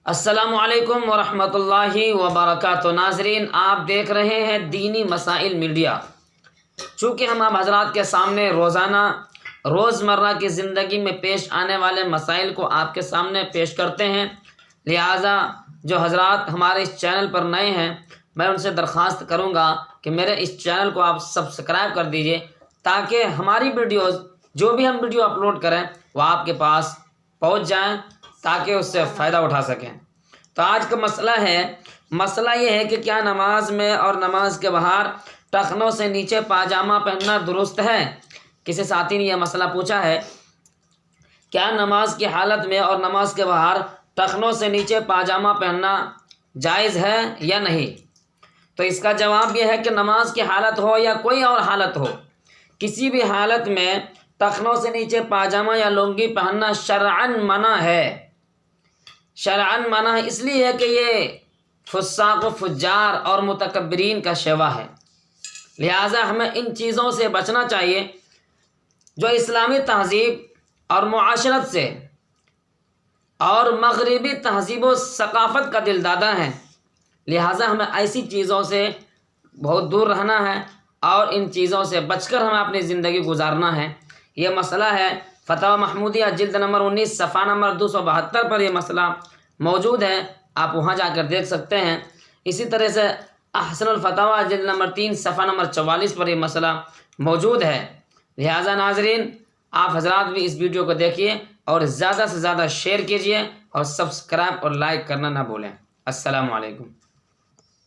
السلام علیکم ورحمۃ اللہ وبرکاتہ۔ ناظرین، آپ دیکھ رہے ہیں دینی مسائل میڈیا۔ چونکہ ہم آپ حضرات کے سامنے روزانہ روزمرہ کی زندگی میں پیش آنے والے مسائل کو آپ کے سامنے پیش کرتے ہیں، لہٰذا جو حضرات ہمارے اس چینل پر نئے ہیں، میں ان سے درخواست کروں گا کہ میرے اس چینل کو آپ سبسکرائب کر دیجئے، تاکہ ہماری ویڈیوز جو بھی ہم ویڈیو اپلوڈ کریں وہ آپ کے پاس پہنچ جائیں، تاکہ اس سے فائدہ اٹھا سکیں۔ تو آج کا مسئلہ یہ ہے کہ کیا نماز میں اور نماز کے باہر ٹخنوں سے نیچے پائجامہ پہننا درست ہے؟ کسی ساتھی نے یہ مسئلہ پوچھا ہے، کیا نماز کی حالت میں اور نماز کے باہر ٹخنوں سے نیچے پائجامہ پہننا جائز ہے یا نہیں؟ تو اس کا جواب یہ ہے کہ نماز کی حالت ہو یا کوئی اور حالت ہو، کسی بھی حالت میں ٹخنوں سے نیچے پائجامہ یا لنگی پہننا شرعاً منع ہے۔ شرعاً منع ہے اس لیے ہے کہ یہ فساق و فجار اور متکبرین کا شیوا ہے، لہٰذا ہمیں ان چیزوں سے بچنا چاہیے جو اسلامی تہذیب اور معاشرت سے اور مغربی تہذیب و ثقافت کا دل دادا ہیں، لہٰذا ہمیں ایسی چیزوں سے بہت دور رہنا ہے اور ان چیزوں سے بچ کر ہمیں اپنی زندگی گزارنا ہے۔ یہ مسئلہ ہے فتاوی محمودیہ جلد نمبر 19 صفحہ نمبر 272 پر یہ مسئلہ موجود ہے، آپ وہاں جا کر دیکھ سکتے ہیں۔ اسی طرح سے احسن الفتاوی جلد نمبر 3 صفحہ نمبر 44 پر یہ مسئلہ موجود ہے۔ لہٰذا ناظرین، آپ حضرات بھی اس ویڈیو کو دیکھیے اور زیادہ سے زیادہ شیئر کیجیے اور سبسکرائب اور لائک کرنا نہ بھولیں۔ السلام علیکم۔